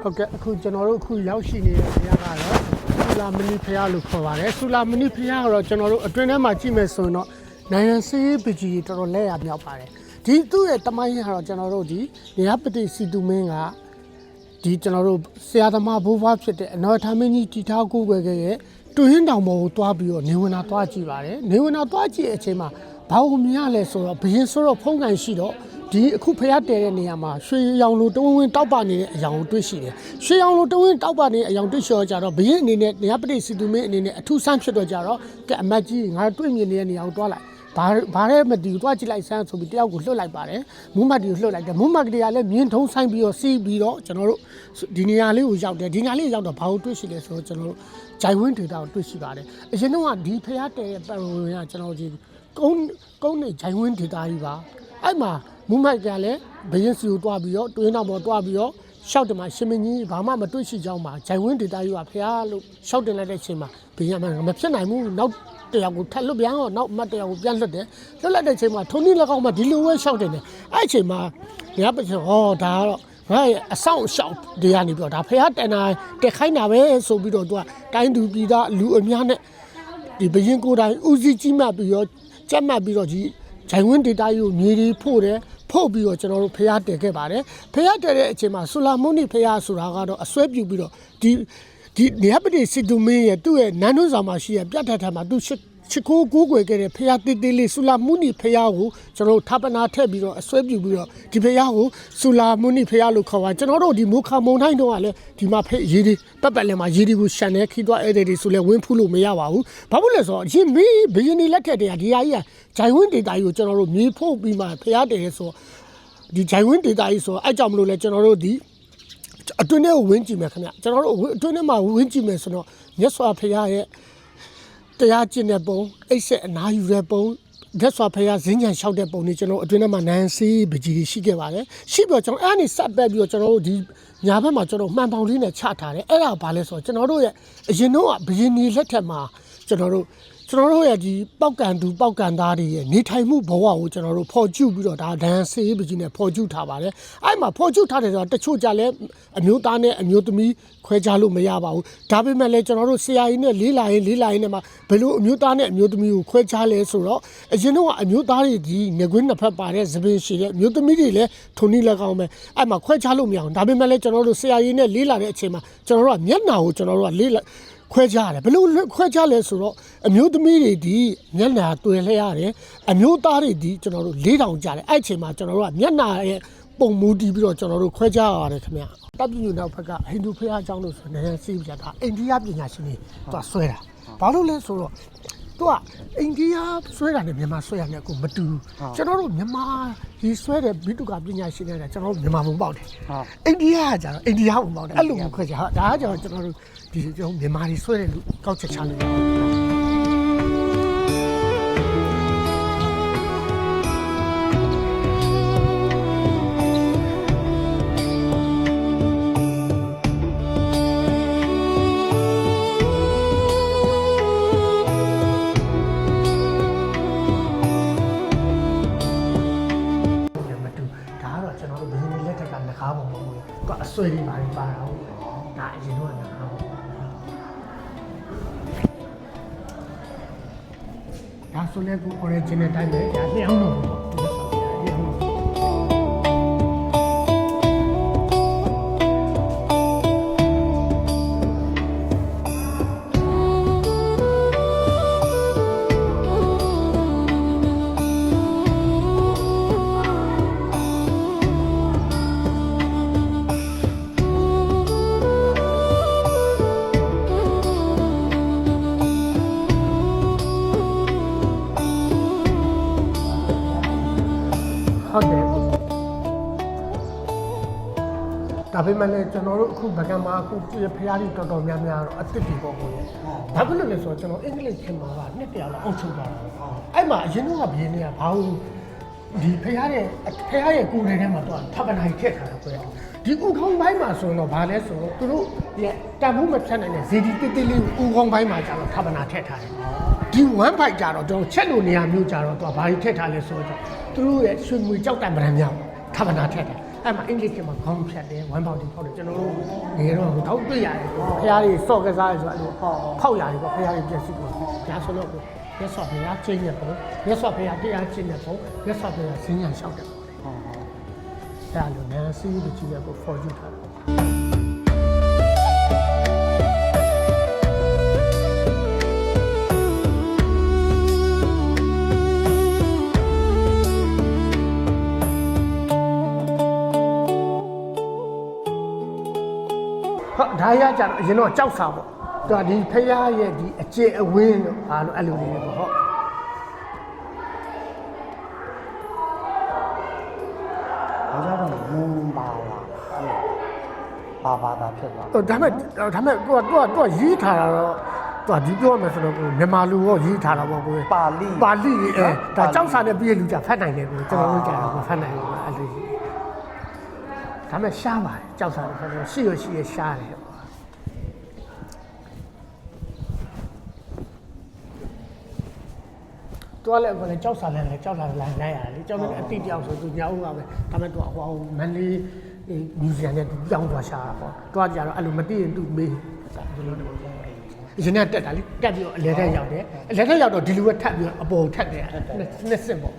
ဟုတ်ကဲ့အခုကျွန်တော်တို့အခုရောက်ရှိနေတဲ့ဘုရားကတော့ဆူလာမဏိဘုရားလို့ခေါ်ပါတယ်ဆူလာမဏိဘုရားကတော့ကျွန်တော်တို့အတွင်းထဲမှာကြည့်မယ်ဆိုရင်တော့နိုင်ငံစေးပကြီးတော်တော်လက်ရမြောက်ပါတယ်ဒီသူ့ရဲ့တမိုင်းကတော့ကျွန်တော်တို့ဒီနေရပတိစီတူမင်းကဒီကျွန်တော်တို့ဆရာသမားဘိုးဘွားဖြစ်တဲ့အနော်ထာမင်းကြီးတီထားကိုွယ်ခဲ့ရဲ့တွင်းတောင်ပေါ်ကိုတွားပြီးတော့နေဝင်တာတွားကြည့်ပါတယ်နေဝင်တာတွားကြည့်တဲ့အချိန်မှာဘာလို့မြင်ရလဲဆိုတော့ဘရင်ဆိုတော့ဖုံးကန်ရှိတော့ဒီအခုဖျားတဲတဲ့နေရာမှာရွှေရောင်လိုတဝင်းဝင်းတောက်ပနေတဲ့အယောင်ကိုတွေ့ရှိတယ်။ရွှေရောင်လိုတဝင်းတောက်ပနေတဲ့အယောင်တွေ့ရှိတော့ကြတော့ဘရင်အနေနဲ့နေရာပတိစီတူမင်းအနေနဲ့အထူးဆန်းဖြစ်တော့ကြတော့ကဲအမတ်ကြီးငါတွေ့မြင်နေတဲ့နေရာကိုတွားလိုက်။ဘာလဲမသိဘူးတွားကြည့်လိုက်ဆန်းဆိုပြီးတယောက်ကိုလွှတ်လိုက်ပါတယ်။မူမတ်တီကိုလွှတ်လိုက်တယ်။မူမတ်ကလေးကလည်းမြင်းထုံးဆိုင်ပြီးတော့စီးပြီးတော့ကျွန်တော်တို့ဒီနေရာလေးကိုရောက်တယ်။ဒီနေရာလေးရောက်တော့ဘာလို့တွေ့ရှိလဲဆိုတော့ကျွန်တော်တို့ဂျိုင်ဝင်းဒေတာကိုတွေ့ရှိပါတယ်။အရင်တော့ဒီဖျားတဲရဲ့ပတ်ဝန်းကကျွန်တော်ဒီကုန်းနေဂျိုင်ဝင်းဒေတာကြီးပါ။အဲ့မှာမူမိုက်ကလည်းဘရင်စီကိုတွားပြီးတော့တွင်းတော်ပေါ်တွားပြီးတော့ရှောက်တယ်မှာရှင်မင်းကြီးဘာမှမတွေ့ရှိကြောင်းမှာဂျိုင်ဝင်းဒေတာကြီးကဖျားလို့ရှောက်တင်လိုက်တဲ့အချိန်မှာဘရင်ကမဖြစ်နိုင်ဘူးနောက်တယောက်ကိုထပ်လွတ်ပြန်တော့နောက်မတ်တယောက်ကိုပြန်လွတ်တယ်လွတ်လိုက်တဲ့အချိန်မှာထုံးနည်း၎င်းမှာဒီလိုပဲရှောက်တင်တယ်အဲ့အချိန်မှာနေရာပချေဟောဒါကတော့ငါရဲ့အဆောင်ရှောက်တွေကနေပြီးတော့ဒါဖျားတန်တာတက်ခိုင်းတာပဲဆိုပြီးတော့သူကတိုင်းသူပြည်သားလူအများနဲ့ဒီဘရင်ကိုယ်တိုင်ဦးစီးကြီးမှတ်ပြီးတော့ကြက်မှတ်ပြီးတော့ဒီဂျိုင်ဝင်းဒေတာကြီးကိုမြေကြီးဖို့တယ်ဖို့ပြီးတော့ကျွန်တော်တို့ဖျားတည်ခဲ့ပါတယ်ဖျားတည်တဲ့အချိန်မှာဆူလာမုန်နီဖျားဆိုတာကတော့အစွဲပြုပြီးတော့ဒီနေရပတိစစ်တူမင်းရဲ့သူ့ရဲ့နန်းတွင်းဆောင်မှာရှိရပြတ်ထထမှာသူချစ်ကိုကိုးကွယ်ခဲ့တဲ့ဖျားတေးသေးလေးဆူလာမုန်နီဖျားကိုကျွန်တော်တို့ဌာပနာထည့်ပြီးတော့အစွဲပြုပြီးတော့ဒီဖျားကိုဆူလာမုန်နီဖျားလို့ခေါ်ပါကျွန်တော်တို့ဒီမိုခါမုန်တိုင်းတော့ကလည်းဒီမှာရေဒီပတ်ပတ်လည်းမှာရေဒီကိုရှန်နေခီးသွားဧည့်သည်တွေဆိုလဲဝင်းဖူးလို့မရပါဘူးဘာလို့လဲဆိုတော့ရင်မေးဘယင်းနေလက်ထက်တည်းကဒီဟာကြီးကဂျိုင်ဝင်းဒေတာကြီးကိုကျွန်တော်တို့မြေဖို့ပြီးမှဖျားတယ်ဆိုဒီဂျိုင်ဝင်းဒေတာကြီးဆိုအဲ့ကြောင့်မလို့လဲကျွန်တော်တို့ဒီအတွင်းထဲကိုဝင်းကြည့်မယ်ခင်ဗျကျွန်တော်တို့အတွင်းထဲမှာဝင်းကြည့်မယ်ဆိုတော့မြတ်စွာဘုရားရဲ့တရားကျင့်တဲ့ပုံအိတ်ဆက်အနာယူတဲ့ပုံမြတ်စွာဘုရားဇင်းကြံလျှောက်တဲ့ပုံတွေကျွန်တော်အတွင်းထဲမှာနန်းစီးပကြီးရှိခဲ့ပါတယ်ရှိပြီးတော့ကျွန်တော်အဲ့ဒီစက်ပက်ပြီးတော့ကျွန်တော်တို့ဒီညာဘက်မှာကျွန်တော်မှန်ပေါင်လေးနဲ့ချထားတယ်အဲ့ဒါဘာလဲဆိုတော့ကျွန်တော်တို့ရဲ့အရင်တော့ဘယင်းဒီလက်ထက်မှာကျွန်တော်တို့ရဲ့ဒီပောက်ကန်သူပောက်ကန်သားတွေရဲ့နေထိုင်မှုဘဝကိုကျွန်တော်တို့ဖော်ကျူပြီးတော့ဒါဒန်ဆေးပကြီးနဲ့ဖော်ကျူထားပါတယ်အဲ့မှာဖော်ကျူထားတယ်ဆိုတော့တချို့ကြလဲအမျိုးသားနဲ့အမျိုးသမီးခွဲခြားလို့မရပါဘူးဒါပေမဲ့လည်းကျွန်တော်တို့ဆရာကြီးနဲ့လေးလာရင်နဲ့မှာဘယ်လိုအမျိုးသားနဲ့အမျိုးသမီးကိုခွဲခြားလဲဆိုတော့အရင်တော့အမျိုးသားတွေဒီငကွင်းနှစ်ဖက်ပါတဲ့သပင်ရှိတဲ့အမျိုးသမီးတွေလည်းထုံနည်း၎င်းပဲအဲ့မှာခွဲခြားလို့မရအောင်ဒါပေမဲ့လည်းကျွန်တော်တို့ဆရာကြီးနဲ့လေးလာတဲ့အချိန်မှာကျွန်တော်တို့ကမျက်နှာကိုကျွန်တော်တို့ကလေးခွဲခြားတယ်ဘယ်လိုခွဲခြားလဲဆိုတော့အမျိုးသမီးတွေဒီမျက်နှာတွေ့လဲရတယ်အမျိုးသားတွေဒီကျွန်တော်တို့4000ကျတယ်အဲ့အချိန်မှာကျွန်တော်တို့ကမျက်နှာရဲ့ပုံမူတည်ပြီးတော့ကျွန်တော်တို့ခွဲခြားရတယ်ခင်ဗျတပ်ပြည်နောက်ဘက်ကဟိန္ဒူဖျားအကြောင်းလို့ဆိုနေစီးပြတာအိန္ဒိယပညာရှင်တွေသူကဆွဲတာဘာလို့လဲဆိုတော့သူကအိန္ဒိယဆွဲတာနဲ့မြန်မာဆွဲတာနဲ့ကိုမတူကျွန်တော်တို့မြန်မာဒီဆွဲတဲ့ဘိတုကပညာရှင်တွေကကျွန်တော်တို့မြန်မာပုံပေါက်တယ်အိန္ဒိယကကျတော့အိန္ဒိယပုံပေါက်တယ်အဲ့လိုမျိုးခွဲခြားဒါကကျတော့ကျွန်တော်တို့ဒီကျွန်တော်မြန်မာတွေဆွဲတဲ့လူကောက်ချက်ချလို့အဆွေတွေပါတော့ဒါအရင်တော့နားအောင်ဒါဆိုလည်းကို original တိုင်းပဲဒါလျှောင်းတော့ဟုတ်တယ်ဒါပေမဲ့လည်းကျွန်တော်တို့အခုဗကံမှာအခုဖျားကြီးတော်တော်များများတော့အစ်စ်တွေပေါ့ကိုဘာဖြစ်လို့လဲဆိုတော့ကျွန်တော်အင်္ဂလိပ်ခင်မှာကနှစ်တရာလောက်အောက်ချုပ်သွားတာအဲ့မှာအရင်ကဘင်းတွေကဘာလို့ဒီဖျားရဲ့ကိုယ်ထဲမှာတော့ထပ်ပနိုင်ထည့်ထားတာဆိုရဒီဥခေါင်းပိုင်းမှာဆိုတော့ဘာလဲဆိုတော့သူတို့တန်ဖိုးမဖြတ်နိုင်တဲ့ဇေဒီတိတိလေးဥခေါင်းပိုင်းမှာကျတော့ထပ်ပနာထည့်ထားတယ်ဒီ1 byte ကြတော့ကျွန်တော်ချက်လို့နေရာမျိုးကြတော့သူကဘာတွေထည့်ထားလဲဆိုတော့သူတို့ရဲ့ရွှေငွေကြောက်တံပရံမြောက်ထပ်ပနာထည့်တယ် အဲ့မှာအင်္ဂလိပ်ကမှာခေါင်းဖြတ်တယ်ဝမ်းပေါက်တီဖောက်တယ်ကျွန်တော်တို့နေတော့တော့တွေ့ရတယ်ဖះတွေစော့ကစားရဆိုအဲ့လိုဖောက်ရတယ်ပေါ့ဖះတွေပြည့်စုံတော့ဒါဆိုတော့မြတ်စွာဘုရားကျင့်တဲ့ပုံမြတ်စွာဘုရားတရားကျင့်တဲ့ပုံမြတ်စွာဘုရားဈဉ္ညာလျှောက်တဲ့ပုံအဲ့လိုနဲ့စီးပြီးကြည့်ရဖို့ for you ထားဒါရကြတော့အရင်တော့ကြောက်စာပေါ့သူကဒီဖះရဲ့ဒီအကျင့်အဝင်းလို့ဘာလို့အဲ့လိုလေးပေါ့ဟုတ်ဘာကြောင့်မုံပါလားဘာသာဖြစ်သွားဒါပေမဲ့သူကရေးထားတာတော့သူကဒီပြောမယ်ဆိုတော့မြန်မာလူရောရေးထားတာပေါ့ကိုပါဠိဒါကြောက်စာနဲ့ပြည့်လူကြဖတ်နိုင်တယ်ကိုကျွန်တော်တို့ကြတော့ဖတ်နိုင်ဘူးအဲ့လိုဒါပေမဲ့ရှားပါတယ်ကြောက်စာနဲ့ဖတ်လို့ရှိရရှားတယ်တွားလည်းကိုလည်းကြောက်စာလည်းကြောက်လာလိုက်ရတယ်လေကြောက်နေအတိတယောက်ဆိုသူညာဦးပါပဲဒါပေမဲ့သူဟိုမန်လေးမြူဇီယံနဲ့သူပြောင်းသွားရှာတာပေါ့တွားကြတော့အဲ့လိုမသိရင်သူမေးဒီလိုတော့အရင်ကတက်တာလေတက်ပြီးတော့အလဲထက်ရောက်တယ်အလဲထက်ရောက်တော့ဒီလိုပဲထပ်ပြီးတော့အပေါ်ထပ်တယ်နှစ်စစ်ပေါ့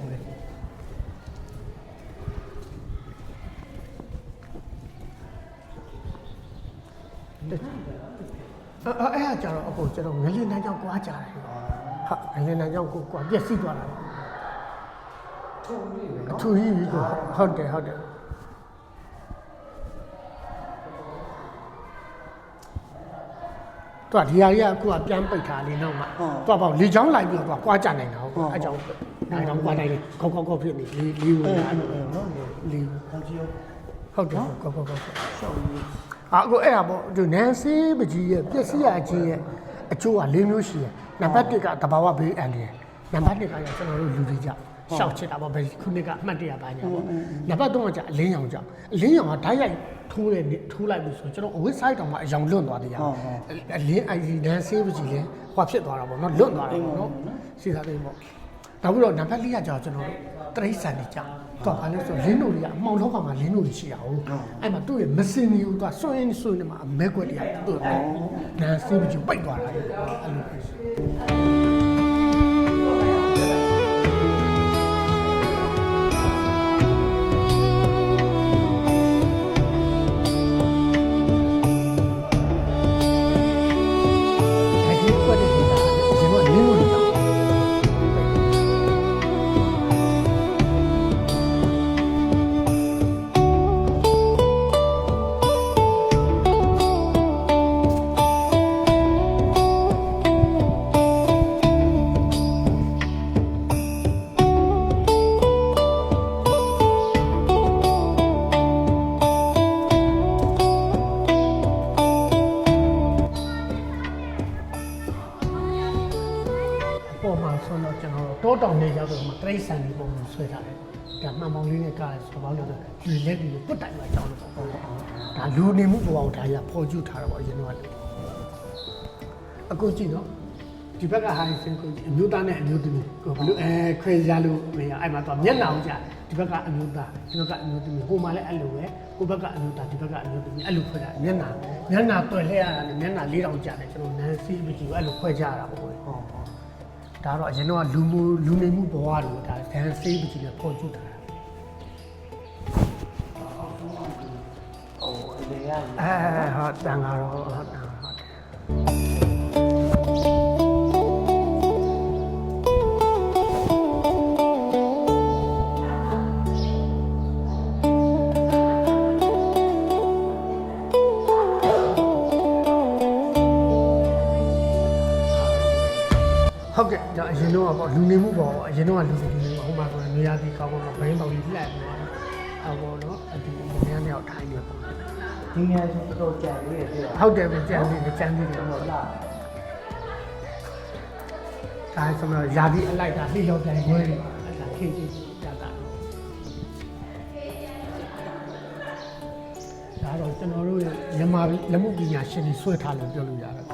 အဲ့အကြတော့အခုကျွန်တော်ငလင်းတန်းကြောင့်ကြွားကြတယ်ဟာငလင်းတန်းကြောင့်ကိုပြက်စီးသွားတာထုံကြီးပြီကိုဟုတ်တယ်တော့ဒီဟာကြီးကအခုကပြန်ပိတ်ထားလေးနောက်မှတော့ပေါ့လေချောင်းလိုက်ပြီးတော့ကွာကြနိုင်တာဟုတ်အဲကြောင့်နိုင်တော့ကွာတိုင်းလေးကောက်ဖြစ်နေလေးဝင်လာနော်လေးဟုတ်တယ်ကောက်ရှောက်ကြီးအခုအဲ့ဒါပေါ့ဒီနန်စီပကြီးရဲ့ပျက်စီးရခြင်းရဲ့အကျိုးက၄မျိုးရှိတယ်နံပါတ်1ကတဘာဝဘေးအန္တရာယ်နံပါတ်2ကကျွန်တော်တို့လူတွေကြောက်ရှောက်ချစ်တာပေါ့ဘယ်ခုနှစ်ကအမှတ်တရပါညာပေါ့နံပါတ်3ကကြာအလင်းရောင်ကြောက်အလင်းရောင်ကဓာတ်ရိုက်ထိုးလိုက်ပြီဆိုကျွန်တော်အဝိဆိုင်တောင်မှာအယောင်လွတ်သွားတရားအလင်းအိုင်ဒီနန်ဆေးပကြီးလဲဟွာဖြစ်သွားတာပေါ့နော်လွတ်သွားတယ်ပေါ့နော်စီစားတယ်ပေါ့နောက်ပြီးတော့နံပါတ်4ကကြာကျွန်တော်တို့တရိษံတွေကြောက်တော့ဘာလို့ဆိုလင်းတို့တွေကအမှောင်လောကမှာလင်းတို့တွေရှိရအောင်အဲ့မှာသူ့ရဲ့မစင်မျိုးသူကစွန့်ရင်းနေမှာအမဲကွက်တွေကသူ့နန်ဆေးပကြီးပိတ်သွားတာအဲ့လိုတောတောင်တွေရောက်တော့မှတရိษံတွေပုံဆွဲထားတယ်။ဒါမှန်ပေါင်းလေးနဲ့ကားဆိုဘာလို့လဲဆိုလက်တွေပုတ်တိုင်မှာကြောက်လို့ပေါ့။ဒါလူနေမှုဘဝကိုဒါရပေါ်ကျူထားတာပေါ့အရင်တော့။အခုကြည့်နော်ဒီဘက်ကဟာစင်ကိုအမျိုးသားနဲ့အမျိုးသမီးကိုဘလို့ခွဲရလို့မရအဲ့မှာတော့မျက်နှာအောင်ကြာဒီဘက်ကအမျိုးသားဒီဘက်ကအမျိုးသမီးဟိုမှာလည်းအဲ့လိုပဲကိုဘက်ကအမျိုးသားဒီဘက်ကအမျိုးသမီးအဲ့လိုခွဲတာမျက်နှာတွေ့လဲရတာနဲ့မျက်နှာ၄တောင်ကြာတယ်ကျွန်တော်နန်းစီးပြီးအဲ့လိုခွဲကြရတာပေါ့။ဒါတော့အရင်တော့လူနေမှုဘဝတွေဒါဒန်ဆေးပကြီးနဲ့ပေါ်ကျူတာလေရဟုတ်တန်ကတော့ဟုတ်ကဲ့ဒါအရင်တော့ပေါ့လူနေမှုပေါ့အရင်တော့လူနေမှုဟိုမှာဆိုနေရာဒီကောင်းပေါ့ဘိန်းပေါင်းကြီးလှက်ပြီးတော့ပေါ့နော်အဒီနေရာနဲ့တော့ထိုင်းရပေါ့ဒီနေရာဆိုတော့ကြာလို့ရတဲ့ဟုတ်တယ်ကြံသေးတယ်ဟုတ်လားဒါဆိုတော့ယာဒီအလိုက်ကလှိလောက်ပြန်ခွဲတယ်အဲ့ဒါခေကြီးတာတာဒါတော့ကျွန်တော်တို့မြန်မာလက်မှုပညာရှင်တွေဆွဲထားလို့ပြောလို့ရတယ်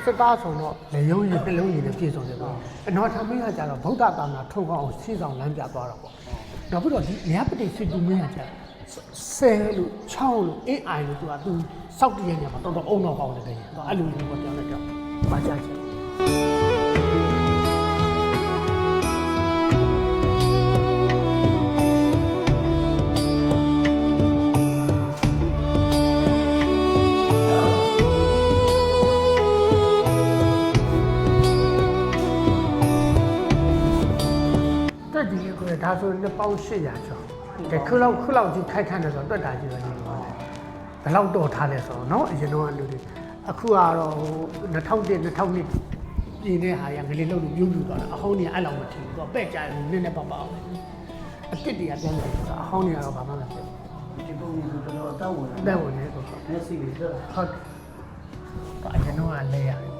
စစ်သားဆိုတော့လေယုံရည်နှလုံးရည်နဲ့ပြည့်စုံတယ်ပေါ့အနော်ထမင်းကကြတော့ဗုဒ္ဓသာနာထုံအောင်ရှင်းဆောင်လမ်းပြသွားတော့ပေါ့နောက်ပြီးတော့ဒီမြတ်ပတိစစ်တူမင်းကကြဆဲလို့ချောင်းလို့အင်းအိုင်လို့သူကသူစောက်တည့်ရနေမှာတော်တော်အုံတော့ကောင်းတယ်တဲ့အဲ့လိုမျိုးပေါ့ကြောင်းလိုက်တော့ပါကြချင်ဒါဆိုနှစ်ပေါင်း800ကျော်တခုလောက်ကြီးခိုက်ခန့်တယ်ဆိုတော့တွက်တာကြီးပဲနေပါလေဘယ်လောက်တော့ထားလဲဆိုတော့เนาะအရင်တော့လူတွေအခုကတော့2001 2002ပြည်တဲ့ဟာရငလေးလုံးလို့ပြုံးပြသွားတာအဟောင်းနေအဲ့လောက်မထီဘူးတော့ပဲ့ကြတယ်နည်းနည်းပေါ့ပေါ့အစ်စ်တွေကပြန်တယ်ဆိုတော့အဟောင်းနေကတော့ဘာမှမဖြစ် ဒီပုံစံဆိုတော့တောက်ဝင် ဘူးတက်ဝင်နေဆိုတော့ မျက်စိတွေတက် ဟုတ်အရင်တော့လဲရတယ်